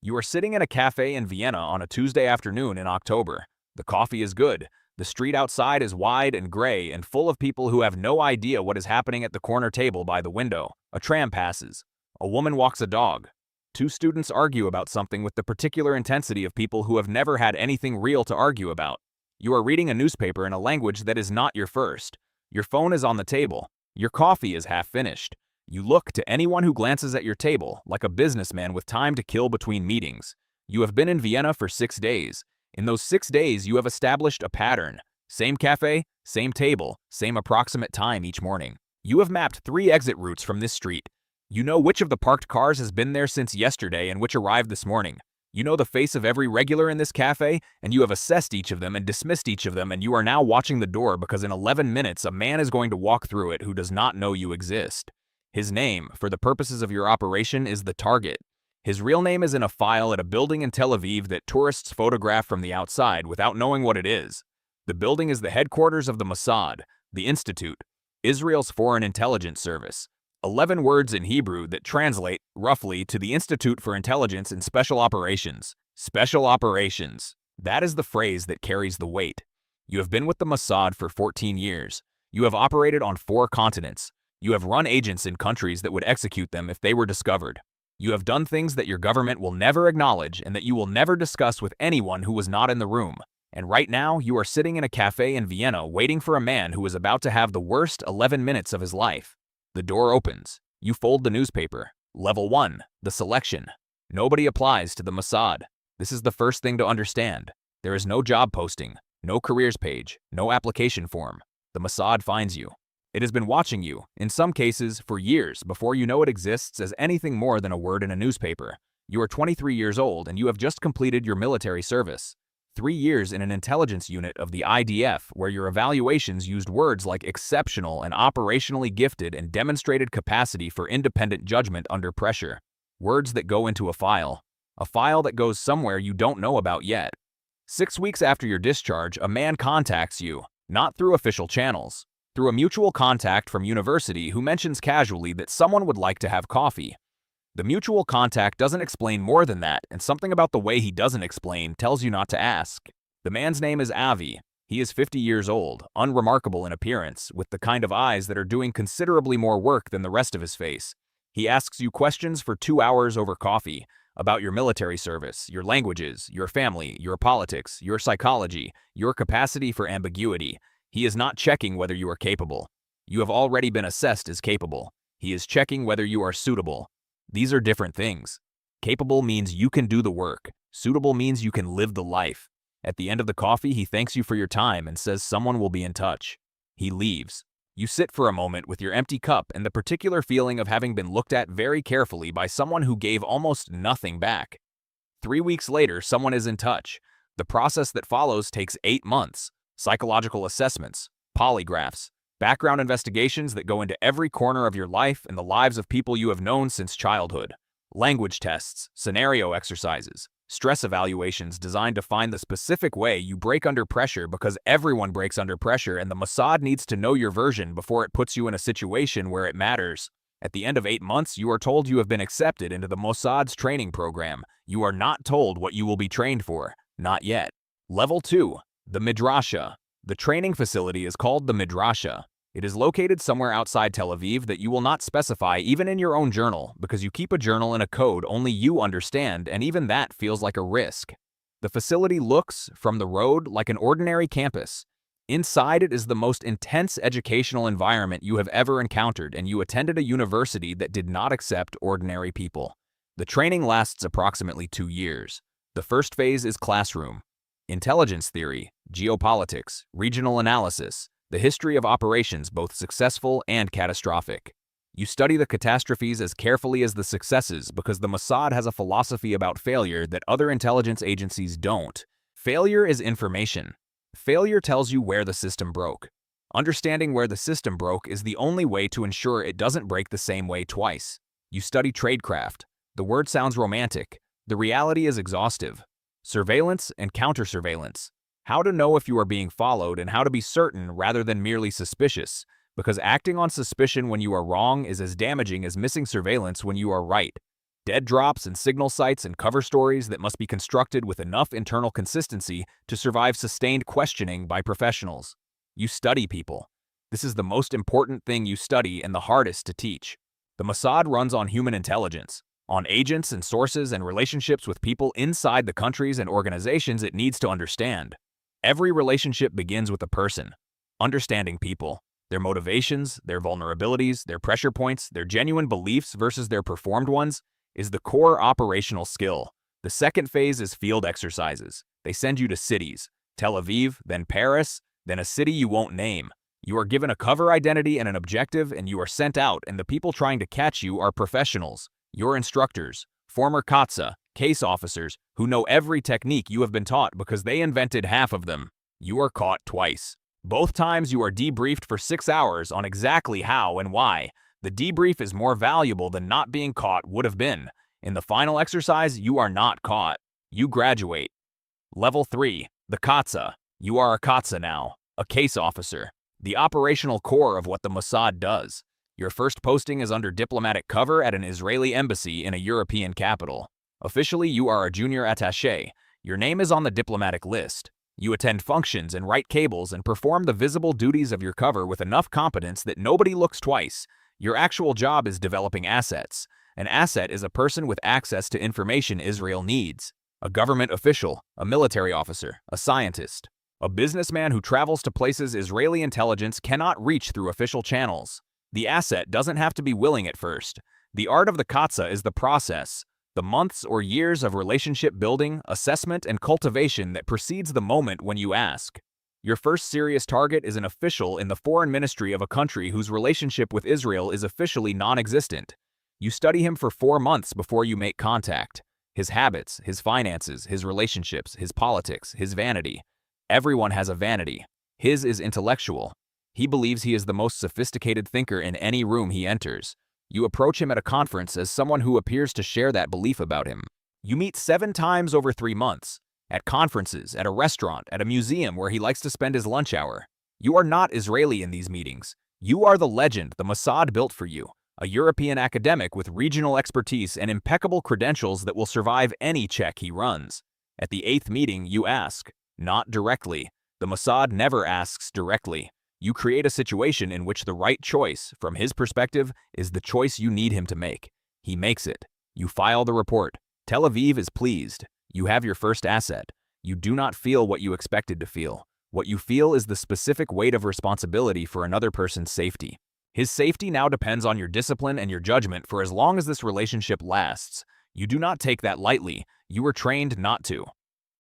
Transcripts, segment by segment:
You are sitting in a cafe in Vienna on a Tuesday afternoon in October. The coffee is good. The street outside is wide and gray and full of people who have no idea what is happening at the corner table by the window. A tram passes. A woman walks a dog. Two students argue about something with the particular intensity of people who have never had anything real to argue about. You are reading a newspaper in a language that is not your first. Your phone is on the table. Your coffee is half finished. You look to anyone who glances at your table, like a businessman with time to kill between meetings. You have been in Vienna for 6 days. In those 6 days, you have established a pattern. Same cafe, same table, same approximate time each morning. You have mapped 3 exit routes from this street. You know which of the parked cars has been there since yesterday and which arrived this morning. You know the face of every regular in this cafe, and you have assessed each of them and dismissed each of them, and you are now watching the door because in 11 minutes a man is going to walk through it who does not know you exist. His name, for the purposes of your operation, is the target. His real name is in a file at a building in Tel Aviv that tourists photograph from the outside without knowing what it is. The building is the headquarters of the Mossad, the Institute, Israel's Foreign Intelligence Service. 11 words in Hebrew that translate, roughly, to the Institute for Intelligence and Special Operations. Special Operations. That is the phrase that carries the weight. You have been with the Mossad for 14 years. You have operated on 4 continents. You have run agents in countries that would execute them if they were discovered. You have done things that your government will never acknowledge and that you will never discuss with anyone who was not in the room. And right now, you are sitting in a cafe in Vienna waiting for a man who is about to have the worst 11 minutes of his life. The door opens. You fold the newspaper. Level 1, the selection. Nobody applies to the Mossad. This is the first thing to understand. There is no job posting, no careers page, no application form. The Mossad finds you. It has been watching you, in some cases, for years before you know it exists as anything more than a word in a newspaper. You are 23 years old and you have just completed your military service. 3 years in an intelligence unit of the IDF where your evaluations used words like exceptional and operationally gifted and demonstrated capacity for independent judgment under pressure. Words that go into a file that goes somewhere you don't know about yet. 6 weeks after your discharge, a man contacts you, not through official channels. Through a mutual contact from university who mentions casually that someone would like to have coffee. The mutual contact doesn't explain more than that, and something about the way he doesn't explain tells you not to ask. The man's name is Avi. He is 50 years old, unremarkable in appearance, with the kind of eyes that are doing considerably more work than the rest of his face. He asks you questions for 2 hours over coffee, about your military service, your languages, your family, your politics, your psychology, your capacity for ambiguity. He is not checking whether you are capable. You have already been assessed as capable. He is checking whether you are suitable. These are different things. Capable means you can do the work. Suitable means you can live the life. At the end of the coffee, he thanks you for your time and says someone will be in touch. He leaves. You sit for a moment with your empty cup and the particular feeling of having been looked at very carefully by someone who gave almost nothing back. 3 weeks later, someone is in touch. The process that follows takes 8 months. Psychological assessments, polygraphs, background investigations that go into every corner of your life and the lives of people you have known since childhood, language tests, scenario exercises, stress evaluations designed to find the specific way you break under pressure because everyone breaks under pressure and the Mossad needs to know your version before it puts you in a situation where it matters. At the end of 8 months, you are told you have been accepted into the Mossad's training program. You are not told what you will be trained for. Not yet. Level 2. The Midrasha. The training facility is called the Midrasha. It is located somewhere outside Tel Aviv that you will not specify even in your own journal because you keep a journal in a code only you understand and even that feels like a risk. The facility looks, from the road, like an ordinary campus. Inside it is the most intense educational environment you have ever encountered and you attended a university that did not accept ordinary people. The training lasts approximately 2 years. The first phase is classroom. Intelligence theory, geopolitics, regional analysis, the history of operations both successful and catastrophic. You study the catastrophes as carefully as the successes because the Mossad has a philosophy about failure that other intelligence agencies don't. Failure is information. Failure tells you where the system broke. Understanding where the system broke is the only way to ensure it doesn't break the same way twice. You study tradecraft. The word sounds romantic. The reality is exhaustive. Surveillance and counter-surveillance. How to know if you are being followed and how to be certain rather than merely suspicious, because acting on suspicion when you are wrong is as damaging as missing surveillance when you are right. Dead drops and signal sites and cover stories that must be constructed with enough internal consistency to survive sustained questioning by professionals. You study people. This is the most important thing you study and the hardest to teach. The Mossad runs on human intelligence, on agents and sources and relationships with people inside the countries and organizations it needs to understand. Every relationship begins with a person. Understanding people, their motivations, their vulnerabilities, their pressure points, their genuine beliefs versus their performed ones, is the core operational skill. The second phase is field exercises. They send you to cities, Tel Aviv, then Paris, then a city you won't name. You are given a cover identity and an objective, and you are sent out, and the people trying to catch you are professionals, your instructors, former Katsa, case officers, who know every technique you have been taught because they invented half of them. You are caught twice. Both times you are debriefed for 6 hours on exactly how and why. The debrief is more valuable than not being caught would have been. In the final exercise, you are not caught. You graduate. Level 3, the Katsa. You are a Katsa now, a case officer, the operational core of what the Mossad does. Your first posting is under diplomatic cover at an Israeli embassy in a European capital. Officially, you are a junior attaché. Your name is on the diplomatic list. You attend functions and write cables and perform the visible duties of your cover with enough competence that nobody looks twice. Your actual job is developing assets. An asset is a person with access to information Israel needs. A government official, a military officer, a scientist. A businessman who travels to places Israeli intelligence cannot reach through official channels. The asset doesn't have to be willing at first. The art of the Katsa is the process, the months or years of relationship building, assessment, and cultivation that precedes the moment when you ask. Your first serious target is an official in the foreign ministry of a country whose relationship with Israel is officially non-existent. You study him for 4 months before you make contact. His habits, his finances, his relationships, his politics, his vanity. Everyone has a vanity. His is intellectual. He believes he is the most sophisticated thinker in any room he enters. You approach him at a conference as someone who appears to share that belief about him. You meet 7 times over 3 months. At conferences, at a restaurant, at a museum where he likes to spend his lunch hour. You are not Israeli in these meetings. You are the legend the Mossad built for you, a European academic with regional expertise and impeccable credentials that will survive any check he runs. At the 8th meeting, you ask, not directly. The Mossad never asks directly. You create a situation in which the right choice, from his perspective, is the choice you need him to make. He makes it. You file the report. Tel Aviv is pleased. You have your first asset. You do not feel what you expected to feel. What you feel is the specific weight of responsibility for another person's safety. His safety now depends on your discipline and your judgment for as long as this relationship lasts. You do not take that lightly. You were trained not to.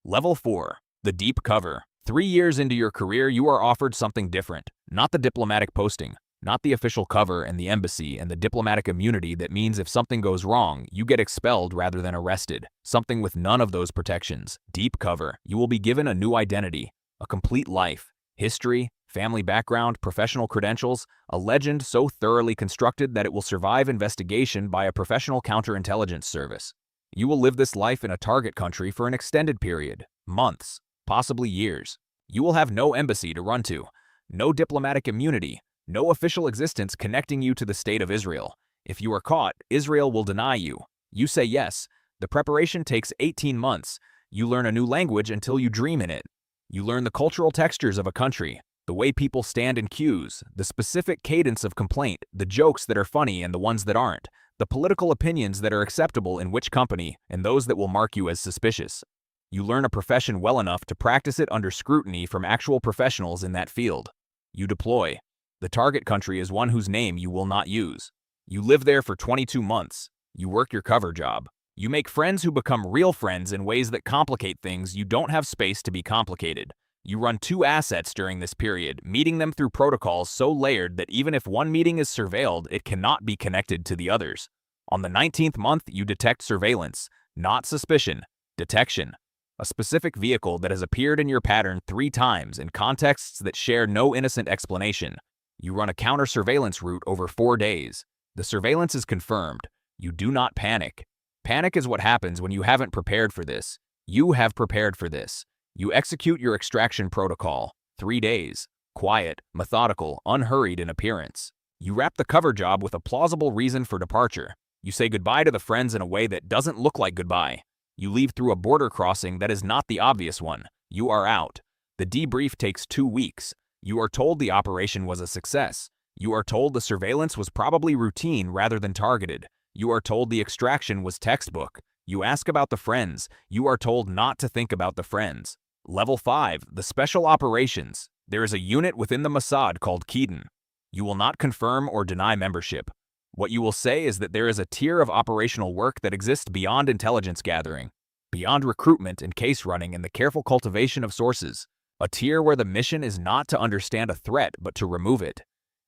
Level 4. The deep cover. 3 years into your career, you are offered something different. Not the diplomatic posting. Not the official cover and the embassy and the diplomatic immunity that means if something goes wrong, you get expelled rather than arrested. Something with none of those protections. Deep cover. You will be given a new identity, a complete life, history, family background, professional credentials, a legend so thoroughly constructed that it will survive investigation by a professional counterintelligence service. You will live this life in a target country for an extended period, months, possibly years. You will have no embassy to run to, no diplomatic immunity, no official existence connecting you to the state of Israel. If you are caught, Israel will deny you. You say yes. The preparation takes 18 months. You learn a new language until you dream in it. You learn the cultural textures of a country, the way people stand in queues, the specific cadence of complaint, the jokes that are funny and the ones that aren't, the political opinions that are acceptable in which company, and those that will mark you as suspicious. You learn a profession well enough to practice it under scrutiny from actual professionals in that field. You deploy. The target country is one whose name you will not use. You live there for 22 months. You work your cover job. You make friends who become real friends in ways that complicate things you don't have space to be complicated. You run 2 assets during this period, meeting them through protocols so layered that even if one meeting is surveilled, it cannot be connected to the others. On the 19th month, you detect surveillance, not suspicion, detection. A specific vehicle that has appeared in your pattern 3 times in contexts that share no innocent explanation. You run a counter-surveillance route over 4 days. The surveillance is confirmed. You do not panic. Panic is what happens when you haven't prepared for this. You have prepared for this. You execute your extraction protocol. 3 days. Quiet, methodical, unhurried in appearance. You wrap the cover job with a plausible reason for departure. You say goodbye to the friends in a way that doesn't look like goodbye. You leave through a border crossing that is not the obvious one. You are out. The debrief takes 2 weeks. You are told the operation was a success. You are told the surveillance was probably routine rather than targeted. You are told the extraction was textbook. You ask about the friends. You are told not to think about the friends. Level 5, the Special Operations. There is a unit within the Mossad called Keaton. You will not confirm or deny membership. What you will say is that there is a tier of operational work that exists beyond intelligence gathering, beyond recruitment and case running and the careful cultivation of sources. A tier where the mission is not to understand a threat but to remove it.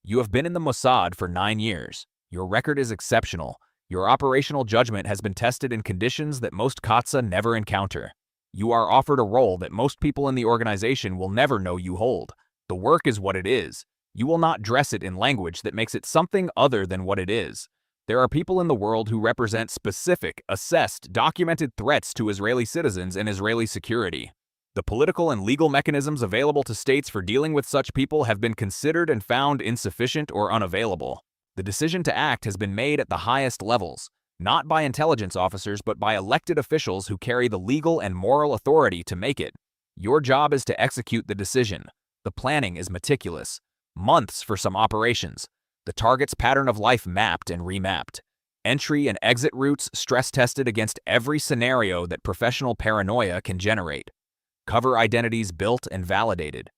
You have been in the Mossad for 9 years. Your record is exceptional. Your operational judgment has been tested in conditions that most Katsa never encounter. You are offered a role that most people in the organization will never know you hold. The work is what it is. You will not dress it in language that makes it something other than what it is. There are people in the world who represent specific, assessed, documented threats to Israeli citizens and Israeli security. The political and legal mechanisms available to states for dealing with such people have been considered and found insufficient or unavailable. The decision to act has been made at the highest levels, not by intelligence officers but by elected officials who carry the legal and moral authority to make it. Your job is to execute the decision. The planning is meticulous. Months for some operations. The target's pattern of life mapped and remapped. Entry and exit routes stress-tested against every scenario that professional paranoia can generate. Cover identities built and validated.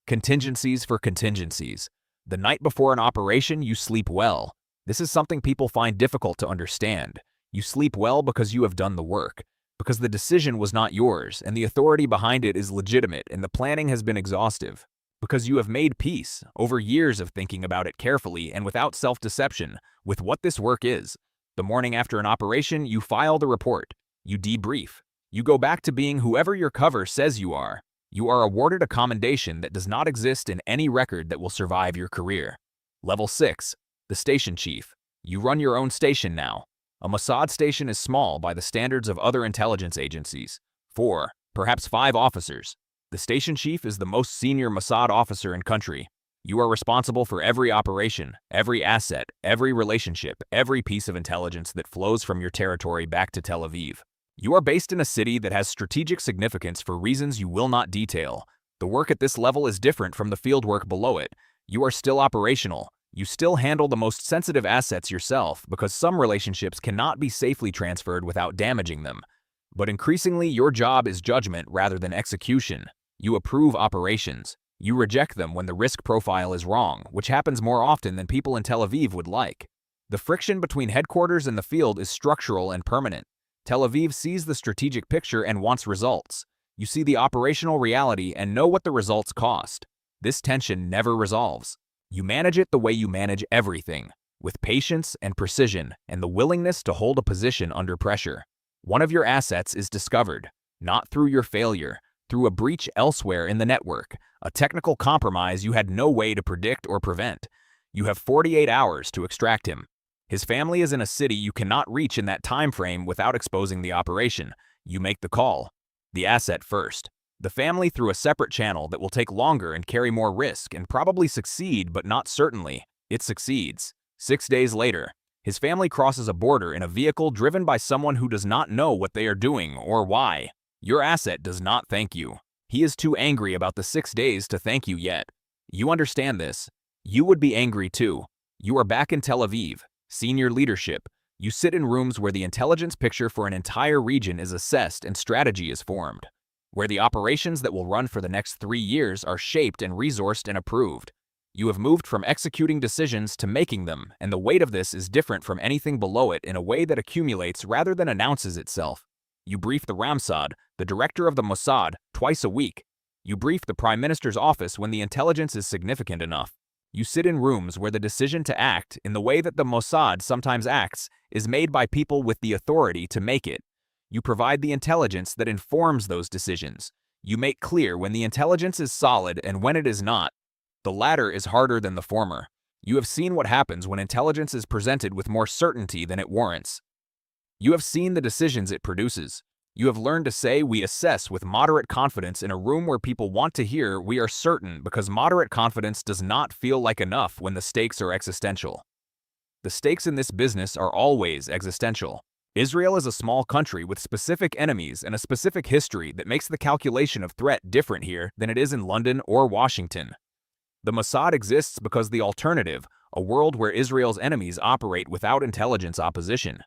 Contingencies for contingencies. The night before an operation, you sleep well. This is something people find difficult to understand. You sleep well because you have done the work, because the decision was not yours and the authority behind it is legitimate and the planning has been exhaustive. Because you have made peace, over years of thinking about it carefully and without self-deception, with what this work is. The morning after an operation, you file the report. You debrief. You go back to being whoever your cover says you are. You are awarded a commendation that does not exist in any record that will survive your career. Level 6. The Station Chief. You run your own station now. A Mossad station is small by the standards of other intelligence agencies. 4, perhaps 5 officers. The Station Chief is the most senior Mossad officer in country. You are responsible for every operation, every asset, every relationship, every piece of intelligence that flows from your territory back to Tel Aviv. You are based in a city that has strategic significance for reasons you will not detail. The work at this level is different from the field work below it. You are still operational. You still handle the most sensitive assets yourself because some relationships cannot be safely transferred without damaging them. But increasingly, your job is judgment rather than execution. You approve operations. You reject them when the risk profile is wrong, which happens more often than people in Tel Aviv would like. The friction between headquarters and the field is structural and permanent. Tel Aviv sees the strategic picture and wants results. You see the operational reality and know what the results cost. This tension never resolves. You manage it the way you manage everything, with patience and precision and the willingness to hold a position under pressure. One of your assets is discovered, not through your failure, through a breach elsewhere in the network, a technical compromise you had no way to predict or prevent. You have 48 hours to extract him. His family is in a city you cannot reach in that time frame without exposing the operation. You make the call. The asset first. The family through a separate channel that will take longer and carry more risk and probably succeed, but not certainly. It succeeds. 6 days later, his family crosses a border in a vehicle driven by someone who does not know what they are doing or why. Your asset does not thank you. He is too angry about the 6 days to thank you yet. You understand this. You would be angry too. You are back in Tel Aviv. Senior leadership. You sit in rooms where the intelligence picture for an entire region is assessed and strategy is formed, where the operations that will run for the next 3 years are shaped and resourced and approved. You have moved from executing decisions to making them, and the weight of this is different from anything below it in a way that accumulates rather than announces itself. You brief the Ramsad, the director of the Mossad, twice a week. You brief the Prime Minister's office when the intelligence is significant enough. You sit in rooms where the decision to act, in the way that the Mossad sometimes acts, is made by people with the authority to make it. You provide the intelligence that informs those decisions. You make clear when the intelligence is solid and when it is not. The latter is harder than the former. You have seen what happens when intelligence is presented with more certainty than it warrants. You have seen the decisions it produces. You have learned to say we assess with moderate confidence in a room where people want to hear we are certain because moderate confidence does not feel like enough when the stakes are existential. The stakes in this business are always existential. Israel is a small country with specific enemies and a specific history that makes the calculation of threat different here than it is in London or Washington. The Mossad exists because the alternative, a world where Israel's enemies operate without intelligence opposition,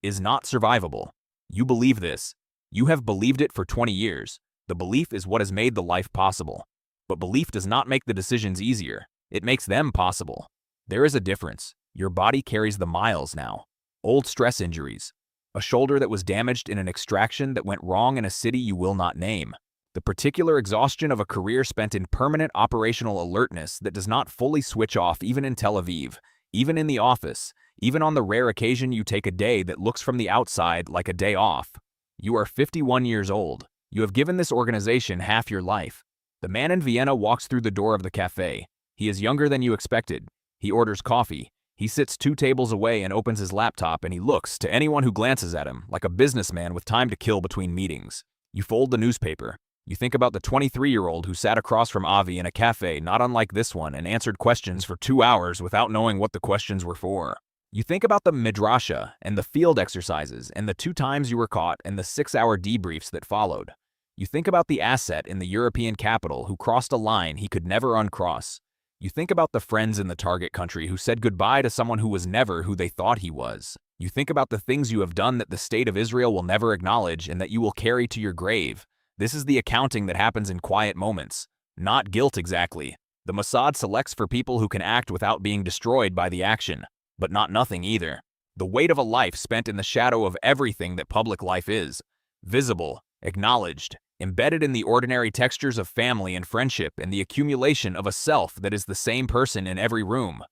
is not survivable. You believe this. You have believed it for 20 years. The belief is what has made the life possible. But belief does not make the decisions easier. It makes them possible. There is a difference. Your body carries the miles now. Old stress injuries. A shoulder that was damaged in an extraction that went wrong in a city you will not name. The particular exhaustion of a career spent in permanent operational alertness that does not fully switch off even in Tel Aviv, even in the office, even on the rare occasion you take a day that looks from the outside like a day off. You are 51 years old. You have given this organization half your life. The man in Vienna walks through the door of the cafe. He is younger than you expected. He orders coffee. He sits 2 tables away and opens his laptop, and he looks, to anyone who glances at him, like a businessman with time to kill between meetings. You fold the newspaper. You think about the 23-year-old who sat across from Avi in a cafe not unlike this one and answered questions for 2 hours without knowing what the questions were for. You think about the midrasha and the field exercises and the 2 times you were caught and the 6-hour debriefs that followed. You think about the asset in the European capital who crossed a line he could never uncross. You think about the friends in the target country who said goodbye to someone who was never who they thought he was. You think about the things you have done that the state of Israel will never acknowledge and that you will carry to your grave. This is the accounting that happens in quiet moments. Not guilt exactly. The Mossad selects for people who can act without being destroyed by the action, but not nothing either. The weight of a life spent in the shadow of everything that public life is. Visible, acknowledged, embedded in the ordinary textures of family and friendship and the accumulation of a self that is the same person in every room.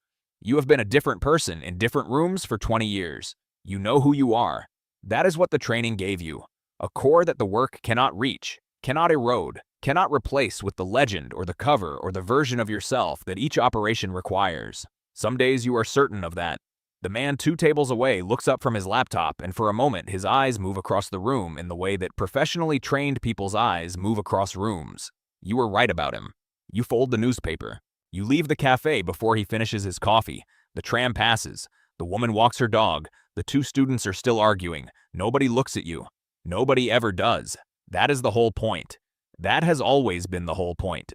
You have been a different person in different rooms for 20 years. You know who you are. That is what the training gave you. A core that the work cannot reach, cannot erode, cannot replace with the legend or the cover or the version of yourself that each operation requires. Some days you are certain of that. The man 2 tables away looks up from his laptop, and for a moment his eyes move across the room in the way that professionally trained people's eyes move across rooms. You were right about him. You fold the newspaper. You leave the cafe before he finishes his coffee. The tram passes. The woman walks her dog. The 2 students are still arguing. Nobody looks at you. Nobody ever does. That is the whole point. That has always been the whole point.